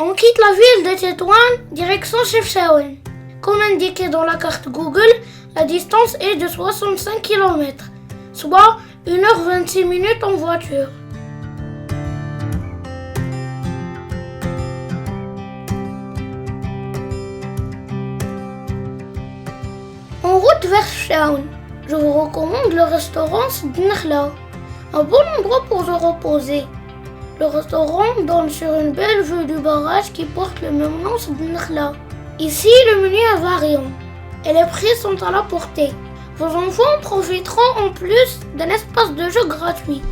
On quitte la ville de Tétouan, direction Chefchaouen. Comme indiqué dans la carte Google, la distance est de 65 km, soit 1h26 en voiture. En route vers Chefchaouen, je vous recommande le restaurant Sidi Nakhla, un bon endroit pour se reposer. Le restaurant donne sur une belle vue du barrage qui porte le même nom, Sidi Nakhla. Ici, le menu est variant et les prix sont à la portée. Vos enfants profiteront en plus d'un espace de jeu gratuit.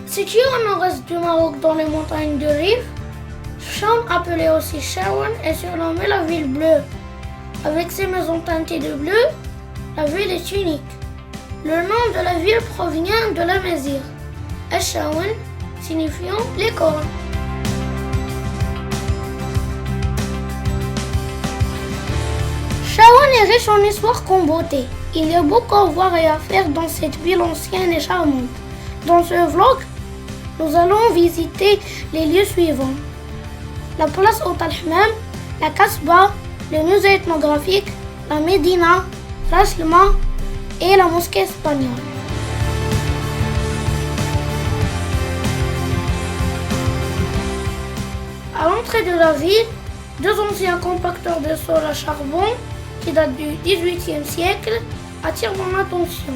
Situé au nord-est du Maroc dans les montagnes de Rif, Chefchaouen, appelée aussi Chaouen, est surnommée la ville bleue. Avec ses maisons teintées de bleu, la ville est unique. Le nom de la ville provient de la Mésir, Chaouen signifiant les cornes. Chaouen est riche en histoire qu'en beauté. Il y a beaucoup à voir et à faire dans cette ville ancienne et charmante. Dans ce vlog, nous allons visiter les lieux suivants: la place Haut Al-Hammam, la Kasbah, le musée ethnographique, la Médina, Ras Lma et la mosquée espagnole. À l'entrée de la ville, deux anciens compacteurs de sol à charbon qui datent du XVIIIe siècle attirent mon attention.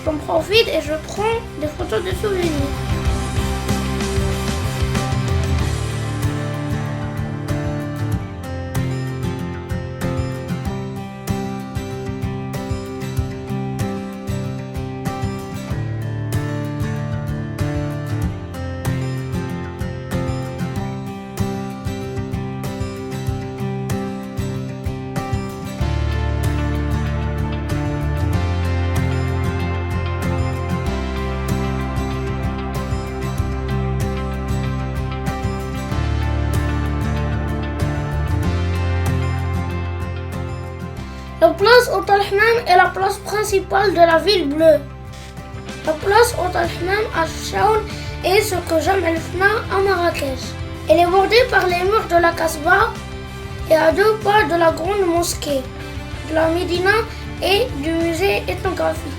J'en profite et je prends des photos de souvenirs. La place Haut Al-Hammam est la place principale de la ville bleue. La place Haut Al-Hammam à Chefchaouen est ce que j'aime El Fna à Marrakech. Elle est bordée par les murs de la Kasbah et à 2 pas de la grande mosquée, de la Médina et du musée ethnographique.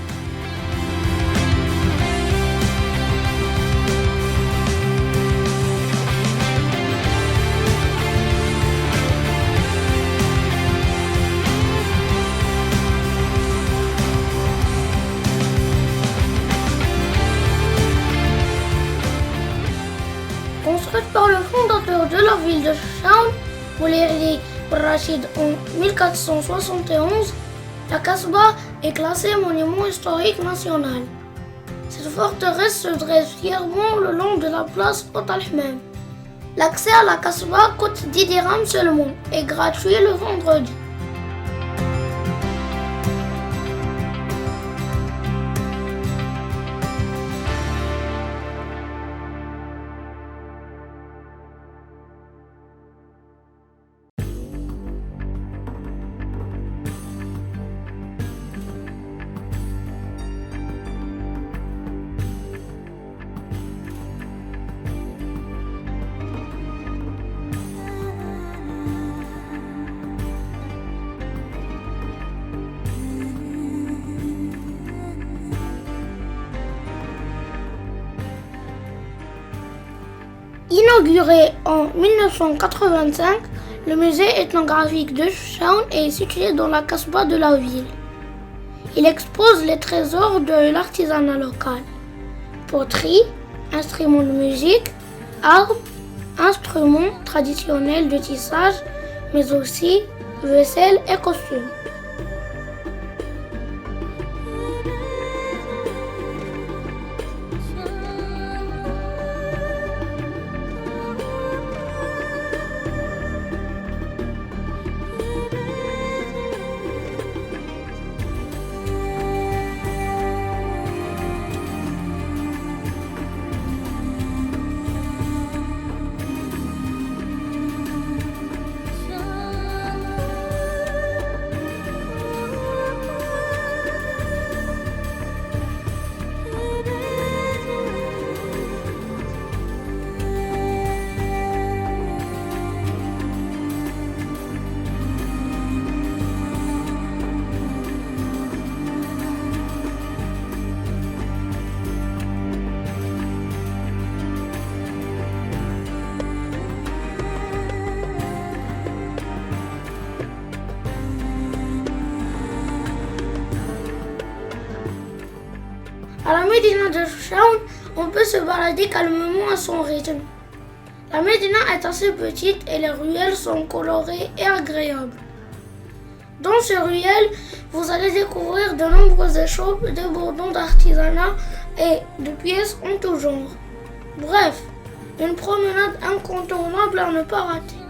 Construite par le fondateur de la ville de Chefchaouen, Moulay Rachid, en 1471, la Kasbah est classée monument historique national. Cette forteresse se dresse fièrement le long de la place Haut Al-Hammam. L'accès à la Kasbah coûte 10 dirhams seulement et gratuit le vendredi. Inauguré en 1985, Le musée ethnographique de Chefchaouen est situé dans la Casbah de la ville. Il expose les trésors de l'artisanat local. Poterie, instruments de musique, arbres, instruments traditionnels de tissage, mais aussi vaisselle et costumes. À la Médina de Chefchaouen, on peut se balader calmement à son rythme. La Médina est assez petite et les ruelles sont colorées et agréables. Dans ces ruelles, vous allez découvrir de nombreuses échoppes débordant d'artisanat et de pièces en tout genre. Bref, une promenade incontournable à ne pas rater.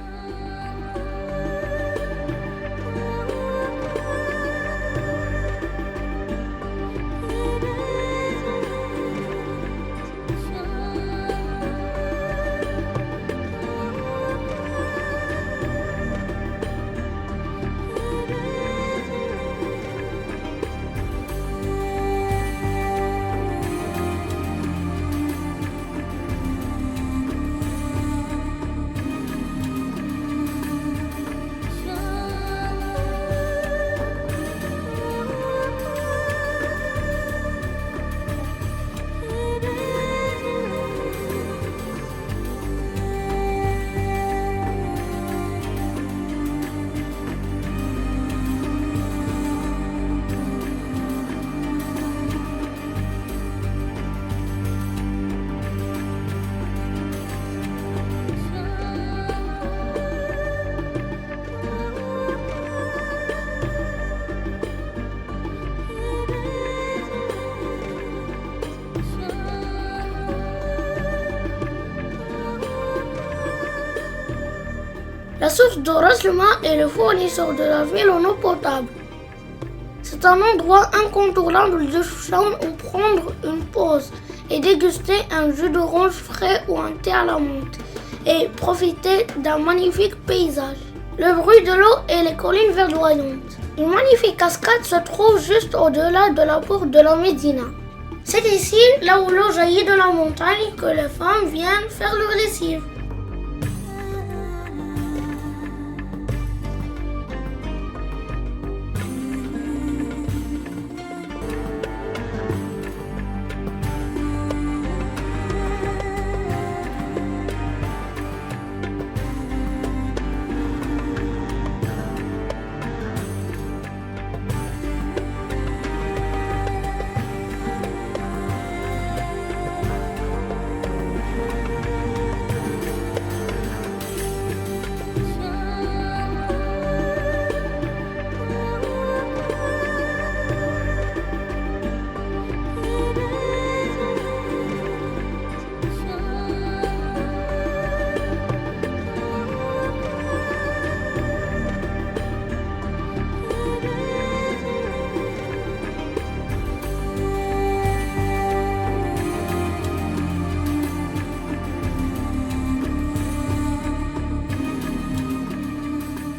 La source de Ras Louma est le fournisseur de la ville en eau potable. C'est un endroit incontournable de Chefchaouen où prendre une pause et déguster un jus d'orange frais ou un thé à la menthe et profiter d'un magnifique paysage. Le bruit de l'eau et les collines verdoyantes. Une magnifique cascade se trouve juste au-delà de la porte de la Médina. C'est ici, là où l'eau jaillit de la montagne, que les femmes viennent faire leur lessive.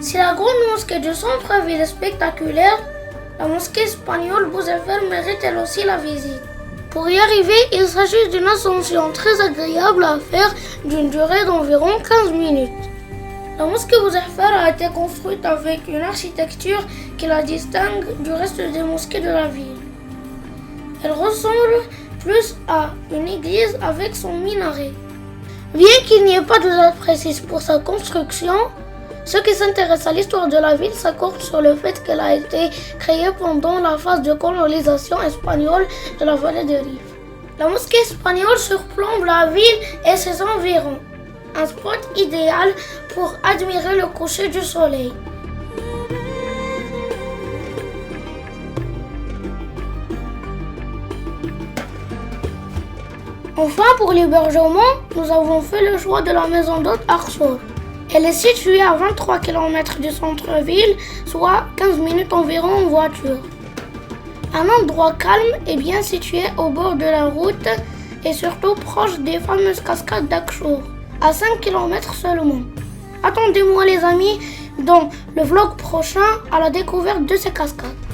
Si la grande mosquée du centre-ville est spectaculaire, la mosquée espagnole Bouzefer mérite elle aussi la visite. Pour y arriver, il s'agit d'une ascension très agréable à faire d'une durée d'environ 15 minutes. La mosquée Bouzefer a été construite avec une architecture qui la distingue du reste des mosquées de la ville. Elle ressemble plus à une église avec son minaret. Bien qu'il n'y ait pas de date précise pour sa construction, Ceux qui s'intéressent à l'histoire de la ville s'accordent sur le fait qu'elle a été créée pendant la phase de colonisation espagnole de la vallée de Rif. La mosquée espagnole surplombe la ville et ses environs, un spot idéal pour admirer le coucher du soleil. Enfin, pour l'hébergement, nous avons fait le choix de la maison d'hôte Arsour. Elle est située à 23 km du centre-ville, soit 15 minutes environ en voiture. Un endroit calme et bien situé au bord de la route et surtout proche des fameuses cascades d'Akchour, à 5 km seulement. Attendez-moi les amis dans le vlog prochain à la découverte de ces cascades.